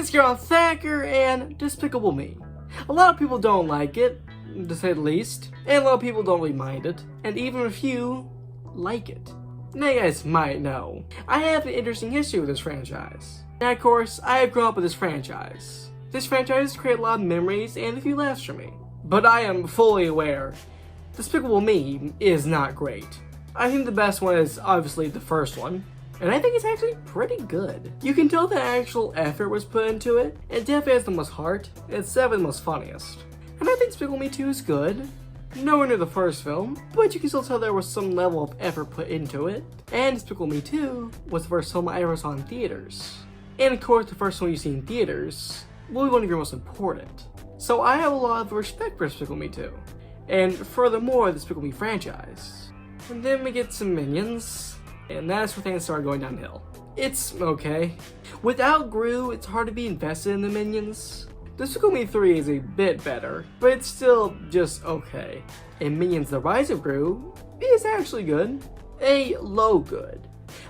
Let's get on Thacker and Despicable Me. A lot of people don't like it, to say the least, and a lot of people don't really mind it, and even a few like it. Now you guys might know, I have an interesting history with this franchise. Now of course, I have grown up with this franchise. This franchise has created a lot of memories and a few laughs for me. But I am fully aware, Despicable Me is not great. I think the best one is obviously the first one, and I think it's actually pretty good. You can tell the actual effort was put into it, and definitely has the most heart, and it's definitely the most funniest. And I think Despicable Me 2 is good. Nowhere near the first film, but you can still tell there was some level of effort put into it. And Despicable Me 2 was the first film I ever saw in theaters. And of course, the first one you see in theaters will be one of your most important. So I have a lot of respect for Despicable Me 2. And furthermore, the Despicable Me franchise. And then we get some Minions, and that's where things start going downhill. It's okay. Without Gru, it's hard to be invested in the Minions. Despicable Me 3 is a bit better, but it's still just okay. And Minions The Rise of Gru is actually good. A low good.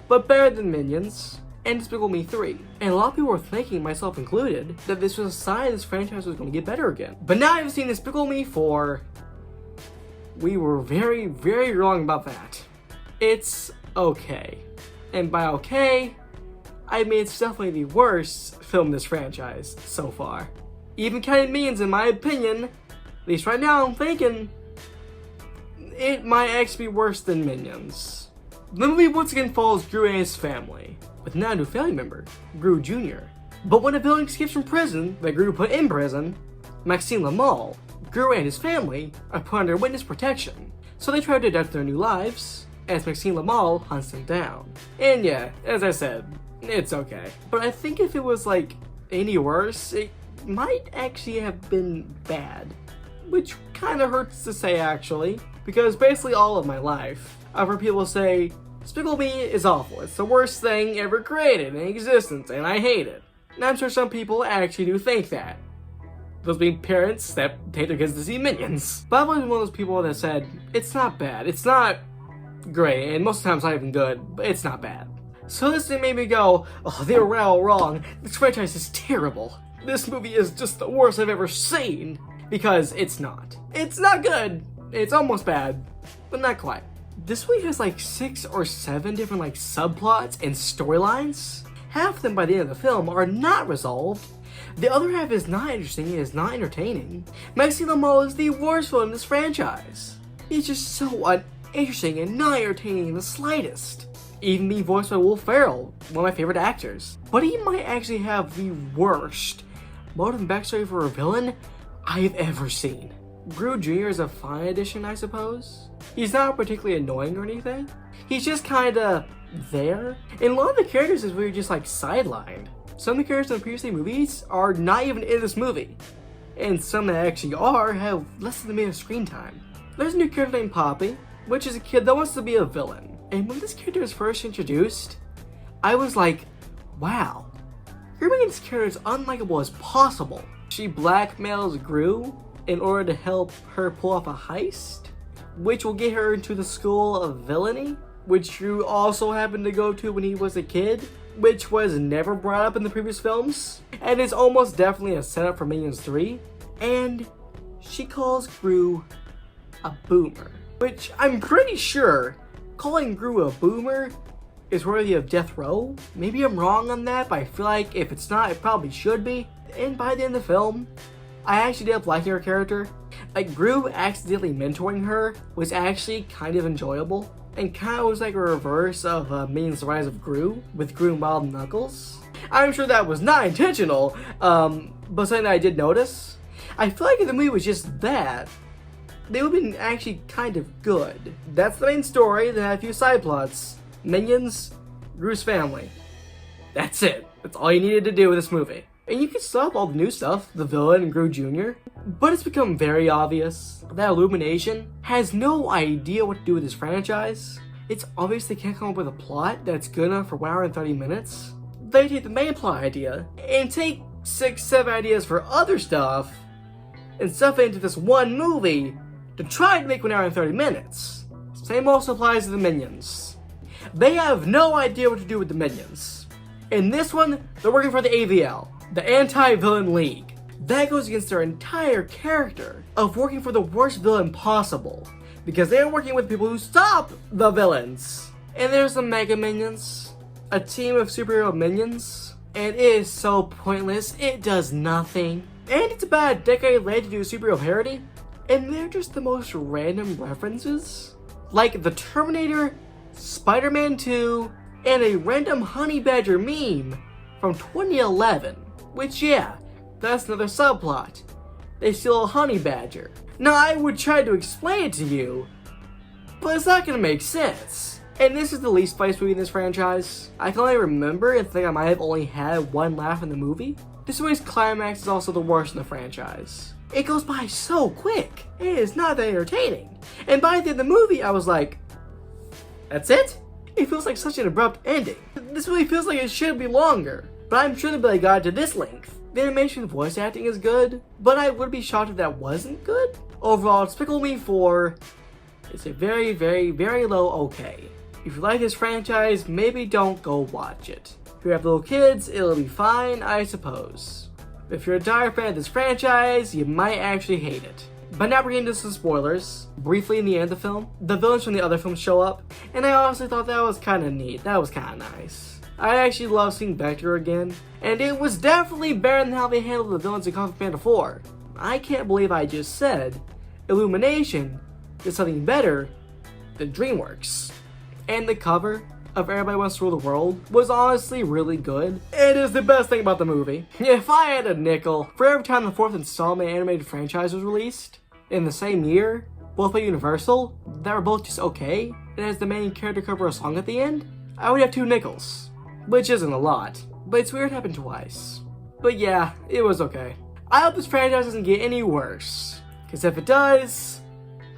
But better than Minions and Despicable Me 3. And a lot of people were thinking, myself included, that this was a sign this franchise was going to get better again. But now I've seen Despicable Me 4. We were very, very wrong about that. It's okay. And by okay, I mean it's definitely the worst film in this franchise so far. Even counting Minions, in my opinion, at least right now I'm thinking, it might actually be worse than Minions. The movie once again follows Gru and his family, with now a new family member, Gru Jr. But when a villain escapes from prison that Gru put in prison, Maxime Le Mal, Gru and his family are put under witness protection, so they try to adapt their new lives as Maxime Le Mal hunts them down. And yeah, as I said, it's okay. But I think if it was like any worse, it might actually have been bad. Which kind of hurts to say actually, because basically all of my life, I've heard people say, Despicable Me is awful, it's the worst thing ever created in existence, and I hate it. And I'm sure some people actually do think that. Those being parents that take their kids to see Minions. But I've always been one of those people that said, it's not bad, it's not great, and most of the time it's not even good, but it's not bad. So this thing made me go, oh, they were all wrong, this franchise is terrible. This movie is just the worst I've ever seen, because it's not. It's not good, it's almost bad, but not quite. This movie has like 6 or 7 different like subplots and storylines. Half of them by the end of the film are not resolved. The other half is not interesting, it is not entertaining. Maxime Le Mal is the worst villain in this franchise. He's just so uninteresting and not entertaining in the slightest. Even being voiced by Will Ferrell, one of my favorite actors. But he might actually have the worst motive and backstory for a villain I've ever seen. Gru Jr. is a fine addition, I suppose. He's not particularly annoying or anything. He's just kinda there. And a lot of the characters is really just like sidelined. Some of the characters in the previous movies are not even in this movie. And some that actually are have less than a minute of screen time. There's a new character named Poppy, which is a kid that wants to be a villain. And when this character was first introduced, I was like, wow, you're making this character as unlikable as possible. She blackmails Gru in order to help her pull off a heist, which will get her into the school of villainy, which Gru also happened to go to when he was a kid, which was never brought up in the previous films, and is almost definitely a setup for Minions 3. And she calls Gru a boomer, which I'm pretty sure calling Gru a boomer is worthy of death row. Maybe I'm wrong on that, but I feel like if it's not, it probably should be. And by the end of the film, I actually ended up liking her character. Like, Gru accidentally mentoring her was actually kind of enjoyable, and kind of was like a reverse of Minions The Rise of Gru, with Gru and Wild Knuckles. I'm sure that was not intentional, but something I did notice. I feel like if the movie was just that, they would have been actually kind of good. That's the main story, then had a few side plots. Minions, Gru's family. That's it. That's all you needed to do with this movie. And you can still have all the new stuff, the villain and Gru Jr., but it's become very obvious that Illumination has no idea what to do with this franchise. It's obvious they can't come up with a plot that's good enough for 1 hour and 30 minutes. They take the main plot idea and take 6-7 ideas for other stuff and stuff it into this one movie to try to make 1 hour and 30 minutes. Same also applies to the Minions. They have no idea what to do with the Minions. In this one, they're working for the AVL. the Anti-Villain League. That goes against their entire character of working for the worst villain possible, because they're working with people who stop the villains. And there's the Mega Minions, a team of superhero minions, and it is so pointless, it does nothing. And it's about a decade late to do a superhero parody, and they're just the most random references. Like the Terminator, Spider-Man 2, and a random honey badger meme from 2011. Which, yeah, that's another subplot. They steal a honey badger. Now, I would try to explain it to you, but it's not gonna make sense. And this is the least funniest movie in this franchise. I can only remember and think I might have only had one laugh in the movie. This movie's climax is also the worst in the franchise. It goes by so quick. It is not that entertaining. And by the end of the movie, I was like, that's it? It feels like such an abrupt ending. This movie feels like it should be longer, but I'm sure they got it to this length. The animation and voice acting is good, but I would be shocked if that wasn't good. Overall, Despicable Me 4 is a very, very, very low okay. If you like this franchise, maybe don't go watch it. If you have little kids, it'll be fine, I suppose. If you're a dire fan of this franchise, you might actually hate it. But now we're getting into some spoilers. Briefly in the end of the film, the villains from the other films show up, and I honestly thought that was kind of neat. That was kind of nice. I actually love seeing Vector again, and it was definitely better than how they handled the villains in Kung Fu Panda 4. I can't believe I just said Illumination did something better than DreamWorks. And the cover of Everybody Wants to Rule the World was honestly really good. It is the best thing about the movie. If I had a nickel for every time the 4th installment animated franchise was released in the same year, both by Universal, that were both just okay, and as the main character cover a song at the end, I would have 2 nickels. Which isn't a lot, but it's weird it happened twice. But yeah, it was okay. I hope this franchise doesn't get any worse, because if it does,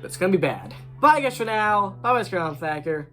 it's gonna be bad. Bye guys for now. Bye bye, Thacker.